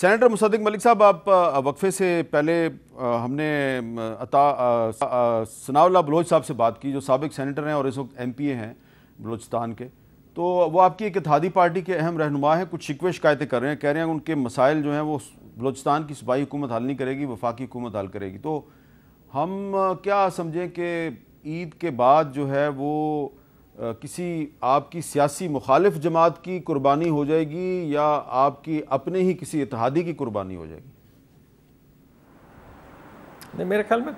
Senator مصدق ملک صاحب، آپ وقفے سے پہلے ہم نے ثناء اللہ بلوچ صاحب سے بات کی، جو سابق سینیٹر ہیں اور اس وقت ایم پی اے ہیں بلوچستان کے. تو وہ آپ کی ایک اتحادی پارٹی کے اہم رہنما ہیں، کچھ شکوے شکایتیں کر رہے ہیں، کہہ رہے ہیں ان کے مسائل جو ہیں وہ بلوچستان کی صوبائی حکومت حل نہیں کرے گی، وفاقی حکومت حل کرے گی. تو ہم کیا سمجھیں کہ عید کے بعد جو ہے وہ کسی آپ کی سیاسی مخالف جماعت کی قربانی ہو جائے گی یا آپ کی اپنے ہی کسی اتحادی کی قربانی ہو جائے گی؟ نہیں، میرے خیال میں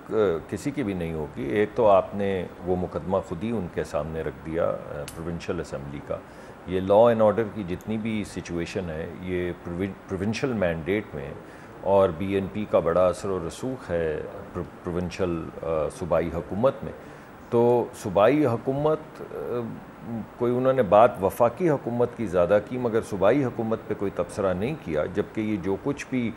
کسی کی بھی نہیں ہوگی. ایک تو آپ نے وہ مقدمہ خود ہی ان کے سامنے رکھ دیا پروونشل اسمبلی کا. یہ لا اینڈ آرڈر کی جتنی بھی سچویشن ہے یہ پروونشل مینڈیٹ میں، اور بی این پی کا بڑا اثر و رسوخ ہے پروونشل صوبائی حکومت میں. تو صوبائی حکومت کوئی انہوں نے بات وفاقی حکومت کی زیادہ کی، مگر صوبائی حکومت پہ کوئی تبصرہ نہیں کیا. جبکہ یہ جو کچھ بھی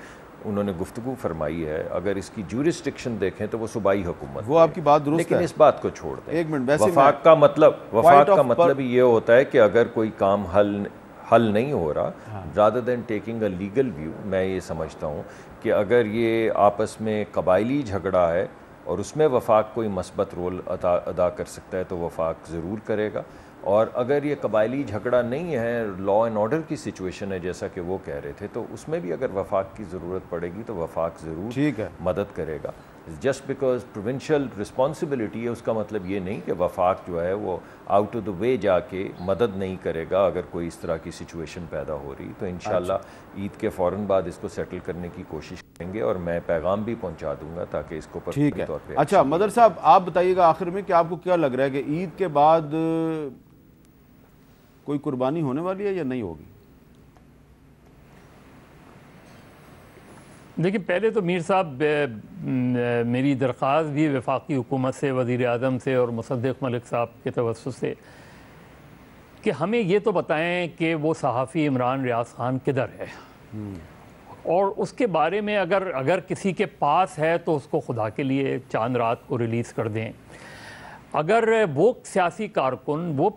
انہوں نے گفتگو فرمائی ہے، اگر اس کی جورسڈکشن دیکھیں تو وہ صوبائی حکومت، وہ آپ کی بات درست ہے، لیکن اس بات کو چھوڑ دیں. ایک منٹ، ویسے وفاق کا مطلب یہ ہوتا ہے کہ اگر کوئی کام حل نہیں ہو رہا، rather than taking a legal view، میں یہ سمجھتا ہوں کہ اگر یہ آپس میں قبائلی جھگڑا ہے اور اس میں وفاق کوئی مثبت رول ادا کر سکتا ہے تو وفاق ضرور کرے گا. اور اگر یہ قبائلی جھگڑا نہیں ہے، لا اینڈ آرڈر کی سچویشن ہے جیسا کہ وہ کہہ رہے تھے، تو اس میں بھی اگر وفاق کی ضرورت پڑے گی تو وفاق ضرور مدد کرے گا. جسٹ بیکاز پروونشل رسپانسبلٹی ہے، اس کا مطلب یہ نہیں کہ وفاق جو ہے وہ آؤٹ آف دا وے جا کے مدد نہیں کرے گا. اگر کوئی اس طرح کی سچویشن پیدا ہو رہی تو انشاءاللہ عید کے فوراً بعد اس کو سیٹل کرنے کی کوشش کریں گے، اور میں پیغام بھی پہنچا دوں گا تاکہ اس کو پرفیکٹ طور پہ. اچھا مدر صاحب، آپ بتائیے گا آخر میں کہ آپ کو کیا لگ رہا ہے کہ عید کے بعد کوئی قربانی ہونے والی ہے یا نہیں ہوگی؟ دیکھیں، پہلے تو میر صاحب میری درخواست بھی وفاقی حکومت سے، وزیر اعظم سے اور مصدق ملک صاحب کے توسط سے کہ ہمیں یہ تو بتائیں کہ وہ صحافی عمران ریاض خان کدھر ہے، اور اس کے بارے میں اگر کسی کے پاس ہے تو اس کو خدا کے لیے چاند رات کو ریلیز کر دیں. اگر وہ سیاسی کارکن، وہ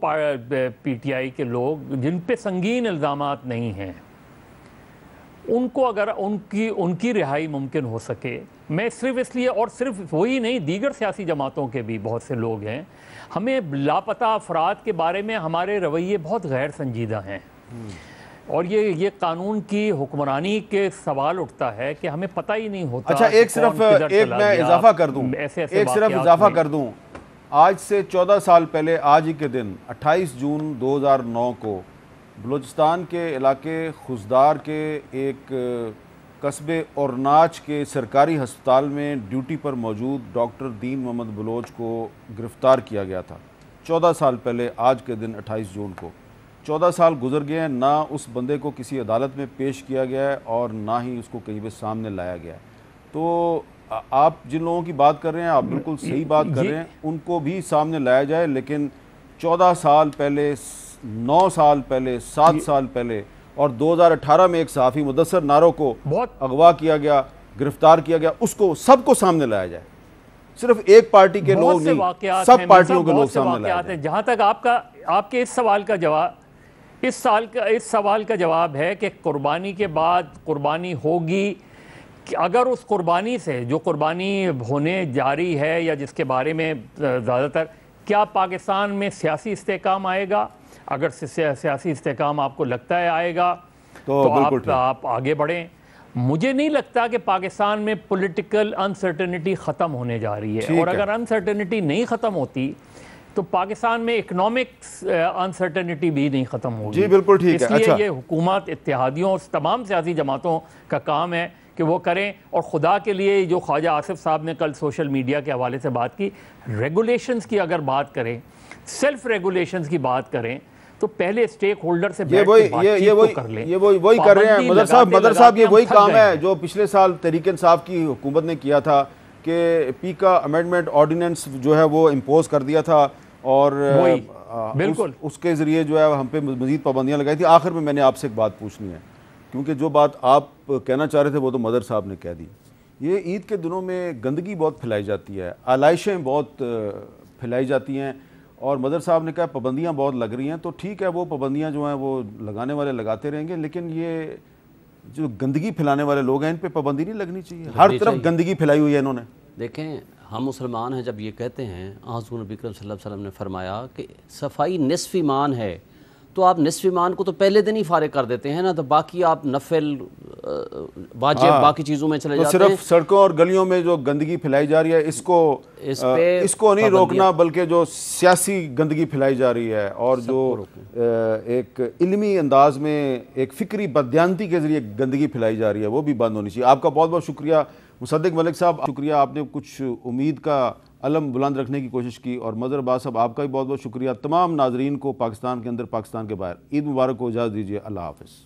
پی ٹی آئی کے لوگ جن پہ سنگین الزامات نہیں ہیں، ان کو اگر ان کی رہائی ممکن ہو سکے، میں صرف اس لیے، اور صرف وہی نہیں، دیگر سیاسی جماعتوں کے بھی بہت سے لوگ ہیں، ہمیں لاپتہ افراد کے بارے میں ہمارے رویے بہت غیر سنجیدہ ہیں. اور یہ قانون کی حکمرانی کے سوال اٹھتا ہے کہ ہمیں پتہ ہی نہیں ہوتا. اچھا، ایک میں اضافہ کر دوں. آج سے 14 سال پہلے آج ہی کے دن 28 جون 2009 کو بلوچستان کے علاقے خزدار کے ایک قصبے اورناچ کے سرکاری ہسپتال میں ڈیوٹی پر موجود ڈاکٹر دین محمد بلوچ کو گرفتار کیا گیا تھا. 14 سال پہلے آج کے دن 28 جون کو 14 سال گزر گئے ہیں، نہ اس بندے کو کسی عدالت میں پیش کیا گیا ہے اور نہ ہی اس کو کہیں پہ سامنے لایا گیا ہے. تو آپ جن لوگوں کی بات کر رہے ہیں، آپ بالکل صحیح بات کر رہے ہیں، ان کو بھی سامنے لایا جائے. لیکن 14 سال پہلے، 9 سال پہلے، 7 سال پہلے اور 2018 میں ایک صحافی مدثر نارو کو اغوا کیا گیا، گرفتار کیا گیا، اس کو سب کو سامنے لایا جائے. صرف ایک پارٹی کے لوگ نہیں، سب پارٹیوں کے لوگ سامنے لایا جائے. جہاں تک آپ کے اس سوال کا جواب ہے کہ قربانی کے بعد قربانی ہوگی، اگر اس قربانی سے جو قربانی ہونے جاری ہے یا جس کے بارے میں زیادہ تر، کیا پاکستان میں سیاسی استحکام آئے گا؟ اگر سیاسی استحکام آپ کو لگتا ہے آئے گا تو آپ آگے بڑھیں. مجھے نہیں لگتا کہ پاکستان میں پولیٹیکل انسرٹنٹی ختم ہونے جا رہی ہے، اور اگر انسرٹنٹی نہیں ختم ہوتی تو پاکستان میں اکنامکس انسرٹنٹی بھی نہیں ختم ہوگی. جی بالکل ٹھیک ہے. اس لیے یہ حکومت، اتحادیوں اور تمام سیاسی جماعتوں کا کام ہے کہ وہ کریں. اور خدا کے لیے جو خواجہ آصف صاحب نے کل سوشل میڈیا کے حوالے سے بات کی، ریگولیشنز کی اگر بات کریں، سیلف ریگولیشنز کی بات کریں، تو پہلے اسٹیک ہولڈر سے بیٹھ کے بات چیت تو کر لیں. یہ وہی کر رہے ہیں مدر صاحب، یہ وہی کام ہے جو پچھلے سال تحریک انصاف کی حکومت نے کیا تھا کہ پی کا امینڈمنٹ آرڈیننس جو ہے وہ امپوز کر دیا تھا، اور بالکل اس کے ذریعے جو ہے ہم پہ مزید پابندیاں لگائی تھی. آخر میں نے آپ سے ایک بات پوچھنی ہے، کیونکہ جو بات آپ کہنا چاہ رہے تھے وہ تو مدر صاحب نے کہہ دی. یہ عید کے دنوں میں گندگی بہت پھیلائی جاتی ہے، آلائشیں بہت پھیلائی جاتی ہیں، اور مدر صاحب نے کہا پابندیاں بہت لگ رہی ہیں. تو ٹھیک ہے، وہ پابندیاں جو ہیں وہ لگانے والے لگاتے رہیں گے، لیکن یہ جو گندگی پھیلانے والے لوگ ہیں ان پہ پابندی نہیں لگنی چاہیے؟ ہر طرف گندگی پھیلائی ہوئی ہے انہوں نے. دیکھیں ہم مسلمان ہیں، جب یہ کہتے ہیں، حضور نبی کریم صلی اللہ علیہ وسلم نے فرمایا کہ صفائی نصف ایمان ہے، تو آپ نصف ایمان کو تو پہلے دن ہی فارغ کر دیتے ہیں نا، تو باقی آپ نفل واجب باقی چیزوں میں چلے جاتے ہیں. صرف سڑکوں اور گلیوں میں جو گندگی پھیلائی جا رہی ہے اس کو نہیں روکنا، بلکہ جو سیاسی گندگی پھیلائی جا رہی ہے اور جو ایک علمی انداز میں ایک فکری بددیانتی کے ذریعے گندگی پھیلائی جا رہی ہے وہ بھی بند ہونی چاہیے. آپ کا بہت بہت شکریہ مصدق ملک صاحب، شکریہ، آپ نے کچھ امید کا علم بلند رکھنے کی کوشش کی. اور مظہر عباس صاحب آپ کا بھی بہت بہت شکریہ. تمام ناظرین کو پاکستان کے اندر، پاکستان کے باہر عید مبارک کو اجازت دیجیے. اللہ حافظ.